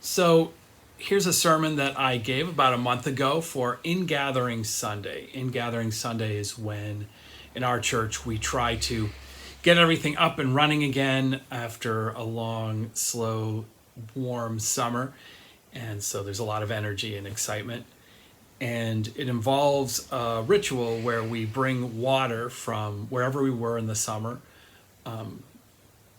So here's a sermon that I gave about a month ago for Ingathering Sunday. Ingathering Sunday is when in our church we try to get everything up and running again after a long, slow, warm summer. And so there's a lot of energy and excitement. And it involves a ritual where we bring water from wherever we were in the summer,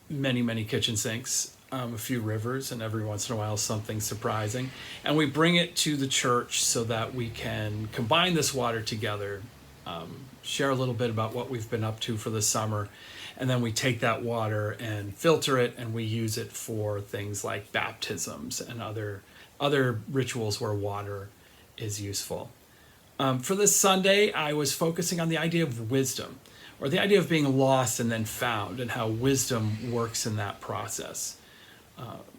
many kitchen sinks, a few rivers, and every once in a while something surprising. And we bring it to the church so that we can combine this water together, share a little bit about what we've been up to for the summer, and then we take that water and filter it, and we use it for things like baptisms and other rituals where water is useful. For this Sunday, I was focusing on the idea of wisdom, or the idea of being lost and then found, and how wisdom works in that process.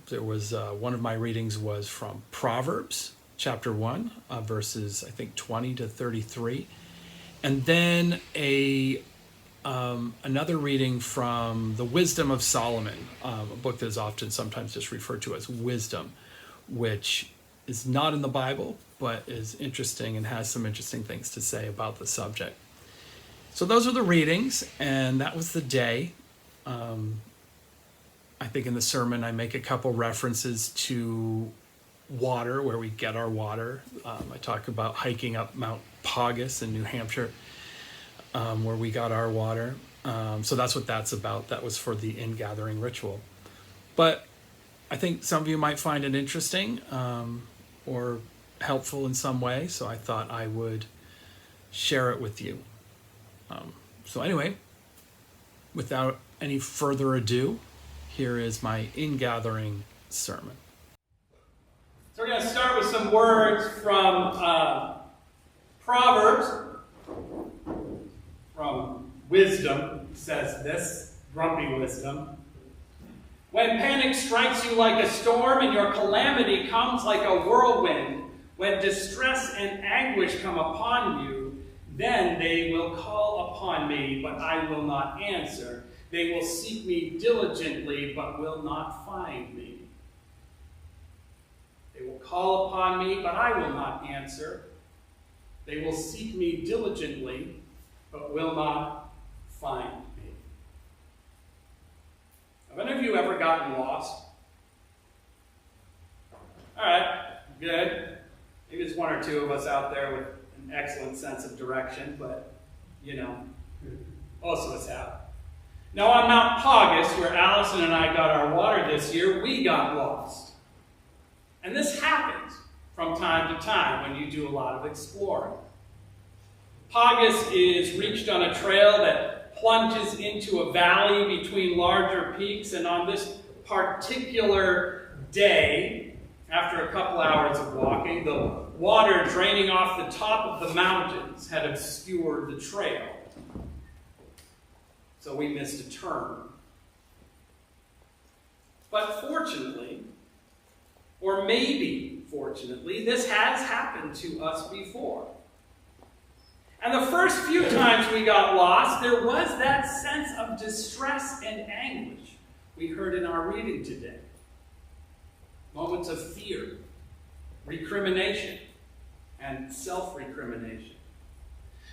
There was one of my readings was from Proverbs chapter 1, verses I think 20 to 33, and then another reading from the Wisdom of Solomon, a book that is often sometimes just referred to as Wisdom, which is not in the Bible, but is interesting and has some interesting things to say about the subject. So those are the readings, and that was the day. I think in the sermon I make a couple references to water, where we get our water. I talk about hiking up Mount Paugus in New Hampshire, where we got our water. So that's what that's about. That was for the ingathering ritual. But I think some of you might find it interesting or helpful in some way, so I thought I would share it with you. So anyway, without any further ado, here is my ingathering sermon. So we're going to start with some words from Proverbs, from Wisdom. Says this, grumpy wisdom. When panic strikes you like a storm and your calamity comes like a whirlwind, when distress and anguish come upon you, then they will call upon me, but I will not answer. They will seek me diligently, but will not find me. They will call upon me, but I will not answer. They will seek me diligently, but will not find me. Have any of you ever gotten lost? All right, good. Maybe there's one or two of us out there with an excellent sense of direction, but, most of us have. Now, on Mount Paugus, where Allison and I got our water this year, we got lost. And this happens from time to time when you do a lot of exploring. Paugus is reached on a trail that plunges into a valley between larger peaks, and on this particular day, after a couple hours of walking, the water draining off the top of the mountains had obscured the trail. So we missed a turn. But fortunately, or maybe fortunately, this has happened to us before. And the first few times we got lost, there was that sense of distress and anguish we heard in our reading today. Moments of fear, recrimination, and self-recrimination.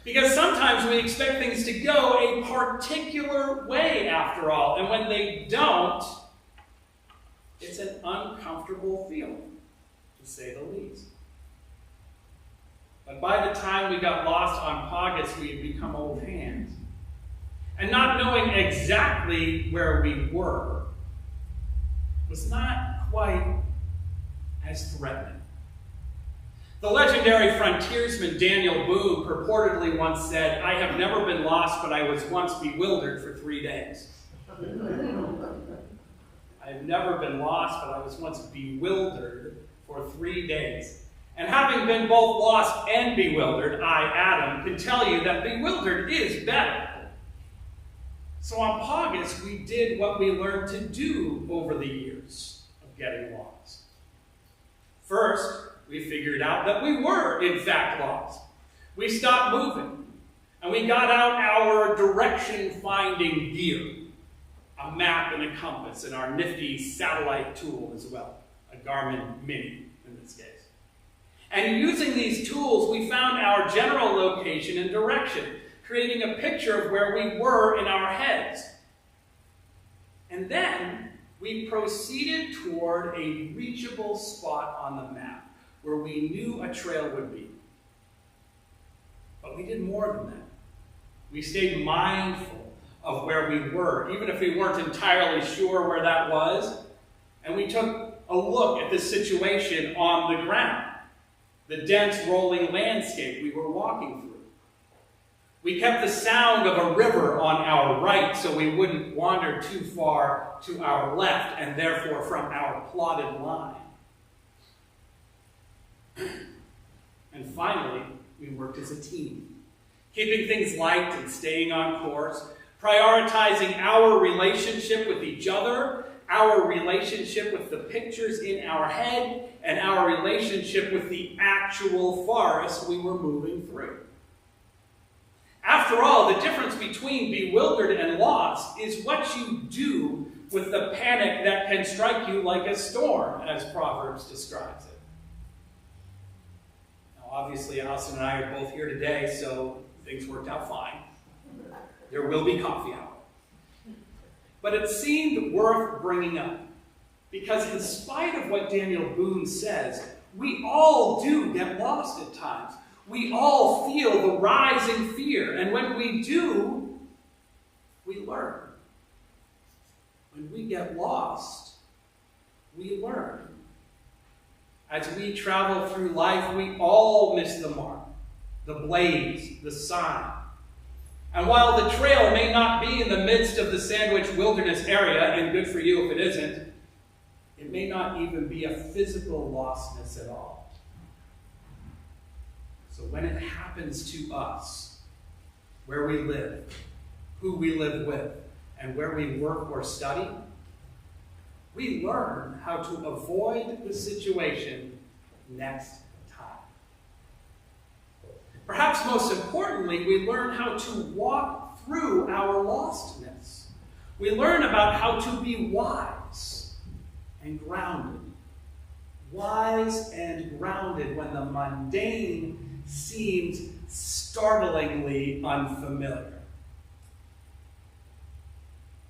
Because sometimes we expect things to go a particular way after all, and when they don't, it's an uncomfortable feeling, to say the least. But by the time we got lost on Paugus, we had become old hands. And not knowing exactly where we were was not quite as threatening. The legendary frontiersman Daniel Boone purportedly once said, "I have never been lost, but I was once bewildered for 3 days." I have never been lost, but I was once bewildered for 3 days. And having been both lost and bewildered, I, Adam, can tell you that bewildered is better. So on Paugus, we did what we learned to do over the years of getting lost. First, we figured out that we were, in fact, lost. We stopped moving, and we got out our direction-finding gear, a map and a compass, and our nifty satellite tool as well, a Garmin Mini in this case. And using these tools, we found our general location and direction, creating a picture of where we were in our heads. And then we proceeded toward a reachable spot on the map where we knew a trail would be. But we did more than that. We stayed mindful of where we were, even if we weren't entirely sure where that was. And we took a look at the situation on the ground, the dense rolling landscape we were walking through. We kept the sound of a river on our right so we wouldn't wander too far to our left and therefore from our plotted line. And finally, we worked as a team, keeping things light and staying on course, prioritizing our relationship with each other, our relationship with the pictures in our head, and our relationship with the actual forest we were moving through. After all, the difference between bewildered and lost is what you do with the panic that can strike you like a storm, as Proverbs describes it. Now, obviously, Allison and I are both here today, so things worked out fine. There will be coffee hour. But it seemed worth bringing up, because in spite of what Daniel Boone says, we all do get lost at times. We all feel the rising fear, and when we do, we learn. When we get lost, we learn. As we travel through life, we all miss the mark, the blaze, the sign. And while the trail may not be in the midst of the Sandwich Wilderness area, and good for you if it isn't, it may not even be a physical lostness at all. So when it happens to us, where we live, who we live with, and where we work or study, we learn how to avoid the situation next time. Perhaps most importantly, we learn how to walk through our lostness. We learn about how to be wise and grounded. Wise and grounded when the mundane seems startlingly unfamiliar.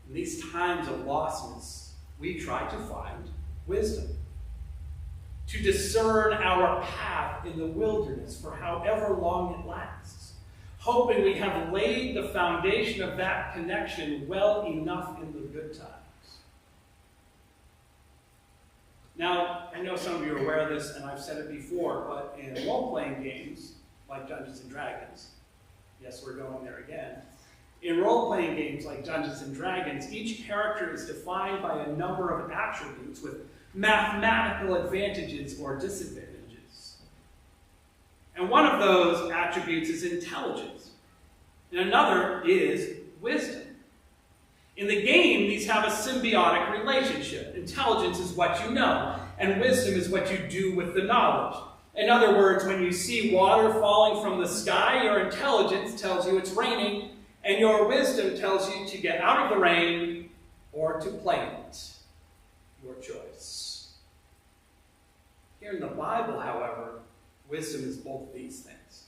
In these times of lostness, we try to find wisdom, to discern our path in the wilderness for however long it lasts, hoping we have laid the foundation of that connection well enough in the good times. Now, I know some of you are aware of this, and I've said it before, but in role-playing games, like Dungeons & Dragons, yes, we're going there again, in role-playing games like Dungeons & Dragons, each character is defined by a number of attributes with mathematical advantages or disadvantages. And one of those attributes is intelligence, and another is wisdom. In the game, these have a symbiotic relationship. Intelligence is what you know, and wisdom is what you do with the knowledge. In other words, when you see water falling from the sky, your intelligence tells you it's raining, and your wisdom tells you to get out of the rain or to play in it. Your choice. Here in the Bible, however, wisdom is both these things.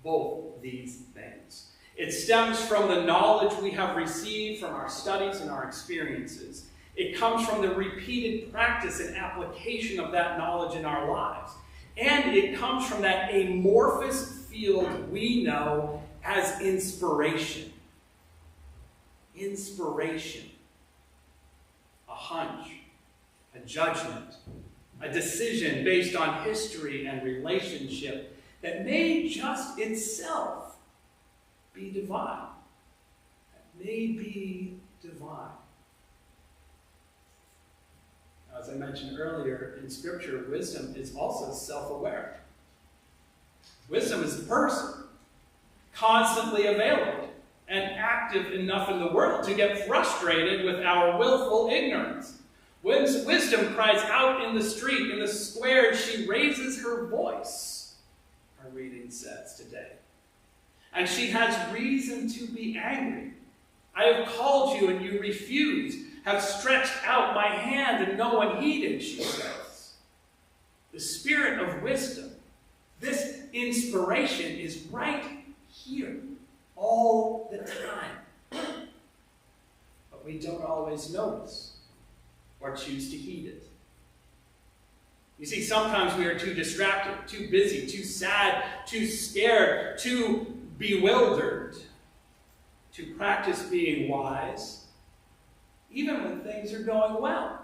Both these things. It stems from the knowledge we have received from our studies and our experiences. It comes from the repeated practice and application of that knowledge in our lives. And it comes from that amorphous field we know as inspiration. Inspiration. A hunch, a judgment, a decision based on history and relationship that may just itself be divine. That may be divine. As I mentioned earlier, in Scripture, wisdom is also self-aware. Wisdom is the person, constantly available and active enough in the world to get frustrated with our willful ignorance. Wisdom cries out in the street, in the square, she raises her voice, our reading says today. And she has reason to be angry. I have called you and you refused. have stretched out my hand and no one heeded, she says. The spirit of wisdom, this inspiration is right here all the time. But we don't always notice or choose to heed it. You see, sometimes we are too distracted, too busy, too sad, too scared, too bewildered to practice being wise, even when things are going well.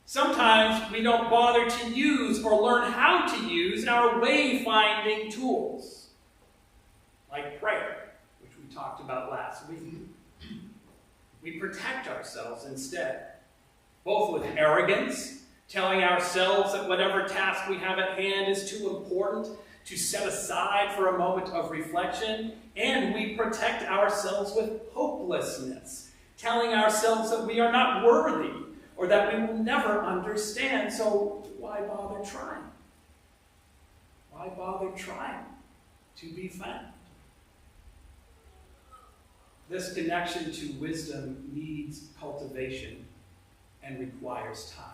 Sometimes we don't bother to use or learn how to use our wayfinding tools, like prayer, which we talked about last week. We protect ourselves instead, both with arrogance, telling ourselves that whatever task we have at hand is too important to set aside for a moment of reflection, and we protect ourselves with hopelessness, telling ourselves that we are not worthy or that we will never understand, so why bother trying? Why bother trying to be found? This connection to wisdom needs cultivation and requires time.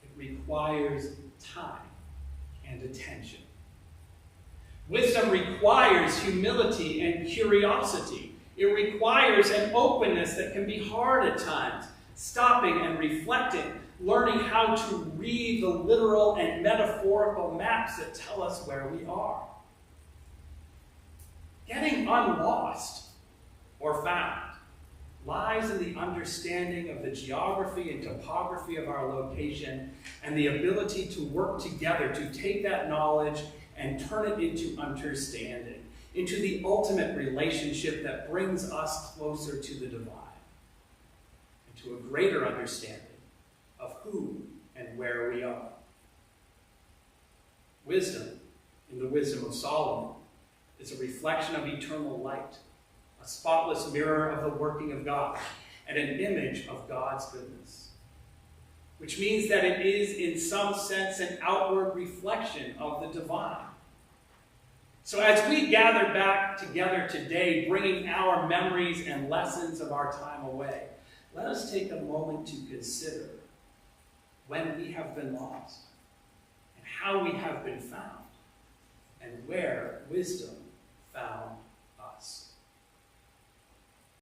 It requires time and attention. Wisdom requires humility and curiosity. It requires an openness that can be hard at times, stopping and reflecting, learning how to read the literal and metaphorical maps that tell us where we are. Getting unlost or found lies in the understanding of the geography and topography of our location and the ability to work together to take that knowledge and turn it into understanding, into the ultimate relationship that brings us closer to the divine, and to a greater understanding of who and where we are. Wisdom, in the wisdom of Solomon, is a reflection of eternal light, a spotless mirror of the working of God, and an image of God's goodness. Which means that it is, in some sense, an outward reflection of the divine. So as we gather back together today, bringing our memories and lessons of our time away, let us take a moment to consider when we have been lost, and how we have been found, and where wisdom found